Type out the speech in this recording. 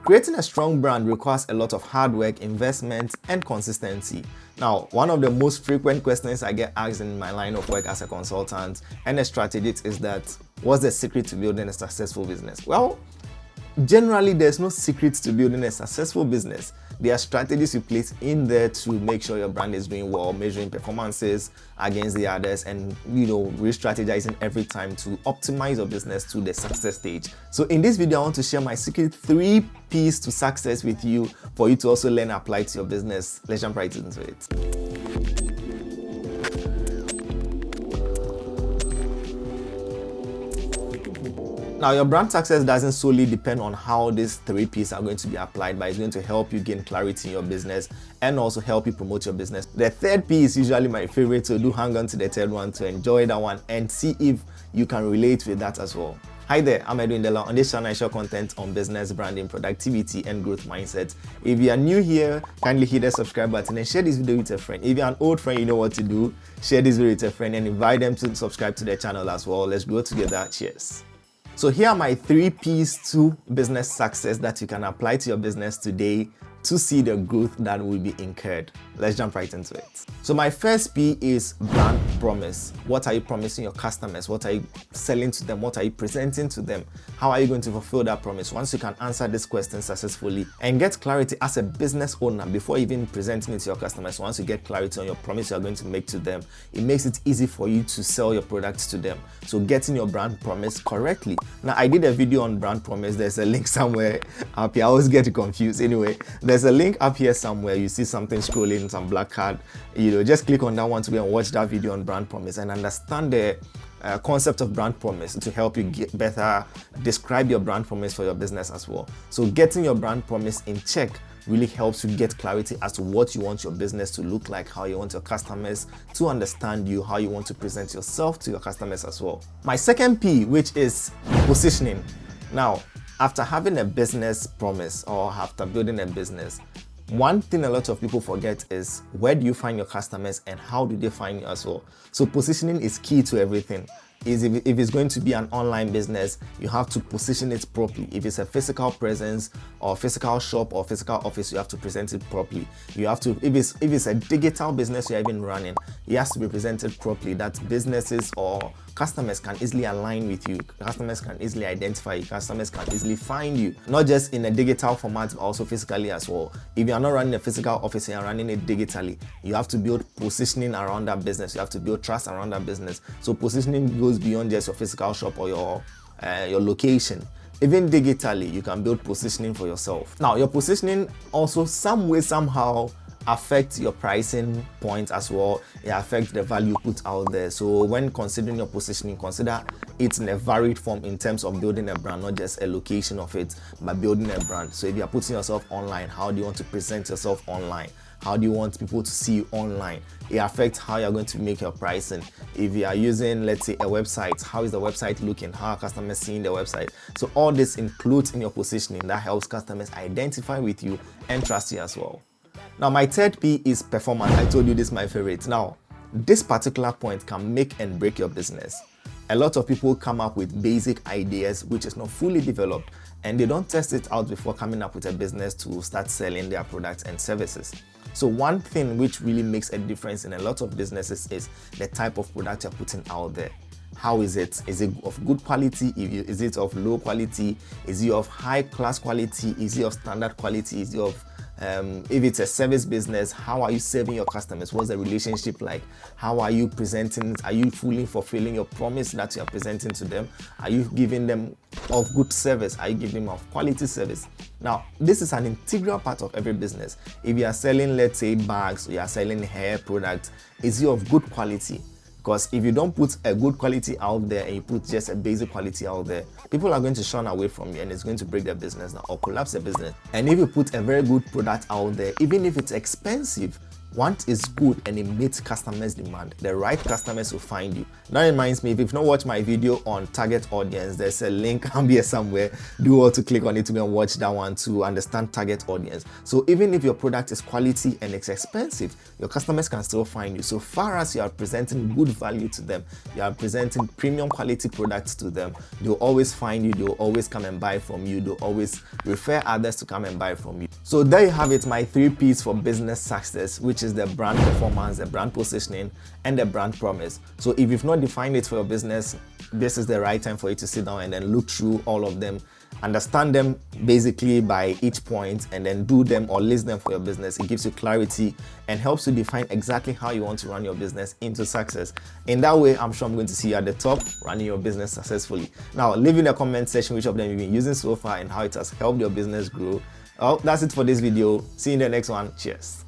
Creating a strong brand requires a lot of hard work, investment, and consistency. Now, one of the most frequent questions I get asked in my line of work as a consultant and a strategist is that, what's the secret to building a successful business? Well, generally, there's no secret to building a successful business. There are strategies you place in there to make sure your brand is doing well, measuring performances against the others, and re-strategizing every time to optimize your business to the success stage. So in this video, I want to share my secret 3 P's to success with you for you to also learn and apply to your business. Let's jump right into it. Now, your brand success doesn't solely depend on how these 3 P's are going to be applied, but it's going to help you gain clarity in your business and also help you promote your business. The 3rd P is usually my favorite, so do hang on to the 3rd one to enjoy that one and see if you can relate with that as well. Hi there, I'm Edwin Dela. On this channel, I share content on business, branding, productivity, and growth mindset. If you are new here, kindly hit the subscribe button and share this video with a friend. If you're an old friend, you know what to do. Share this video with a friend and invite them to subscribe to the channel as well. Let's grow together. Cheers. So here are my 3 P's to business success that you can apply to your business today to see the growth that will be incurred. Let's jump right into it. So my first P is brand promise. What are you promising your customers? What are you selling to them? What are you presenting to them? How are you going to fulfill that promise? Once you can answer this question successfully and get clarity as a business owner before even presenting it to your customers, once you get clarity on your promise you're going to make to them, it makes it easy for you to sell your products to them. So getting your brand promise correctly. Now, I did a video on brand promise. There's a link somewhere up here. I always get confused. Anyway, there's a link up here somewhere. You see something scrolling, some black card. Just click on that one to go and watch that video on brand promise and understand the concept of brand promise to help you get better describe your brand promise for your business as well. So getting your brand promise in check really helps you get clarity as to what you want your business to look like, how you want your customers to understand you, how you want to present yourself to your customers as well. My 2nd P, which is positioning. Now, after having a business promise or after building a business, one thing a lot of people forget is, where do you find your customers and how do they find you as well? So positioning is key to everything. If it's going to be an online business, you have to position it properly. If it's a physical presence or physical shop or physical office, you have to present it properly. You have to, if it's a digital business you're even running, it has to be presented properly, that businesses or customers can easily align with you, customers can easily identify you, customers can easily find you, not just in a digital format, but also physically as well. If you're not running a physical office and you're running it digitally, you have to build positioning around that business. You have to build trust around that business. So positioning goes beyond just your physical shop or your location. Even digitally, you can build positioning for yourself. Now, your positioning also some way, somehow affect your pricing point as well. It affects the value put out there. So when considering your positioning, consider it in a varied form in terms of building a brand, not just a location of it, but building a brand. So if you're putting yourself online, how do you want to present yourself online? How do you want people to see you online? It affects how you're going to make your pricing. If you are using, let's say, a website, how is the website looking? How are customers seeing the website? So all this includes in your positioning. That helps customers identify with you and trust you as well. Now, my 3rd P is performance. I told you this is my favorite. Now, this particular point can make and break your business. A lot of people come up with basic ideas which is not fully developed, and they don't test it out before coming up with a business to start selling their products and services. So one thing which really makes a difference in a lot of businesses is the type of product you're putting out there. How is it? Is it of good quality? Is it of low quality? Is it of high class quality? Is it of standard quality? Is it of if it's a service business, how are you serving your customers? What's the relationship like? How are you presenting? Are you fully fulfilling your promise that you are presenting to them? Are you giving them of good service? Are you giving them of quality service? Now, this is an integral part of every business. If you are selling, let's say, bags, or you are selling hair products, is it of good quality? Because if you don't put a good quality out there and you put just a basic quality out there, people are going to shun away from you and it's going to break their business down or collapse their business. And if you put a very good product out there, even if it's expensive, Want is good and it meets customers' demand. The right customers will find you. That reminds me, if you've not watched my video on target audience, there's a link up here somewhere. Do want to click on it to go and watch that one to understand target audience. So even if your product is quality and it's expensive, your customers can still find you. So far as you are presenting good value to them, you are presenting premium quality products to them, they'll always find you, they'll always come and buy from you, they'll always refer others to come and buy from you. So there you have it, my 3 P's for business success, which is the brand performance, the brand positioning, and the brand promise. So if you've not defined it for your business, this is the right time for you to sit down and then look through all of them, understand them basically by each point, and then do them or list them for your business. It gives you clarity and helps you define exactly how you want to run your business into success. In that way, I'm sure I'm going to see you at the top running your business successfully. Now, leave in the comment section which of them you've been using so far and how it has helped your business grow. Well, that's it for this video. See you in the next one. Cheers.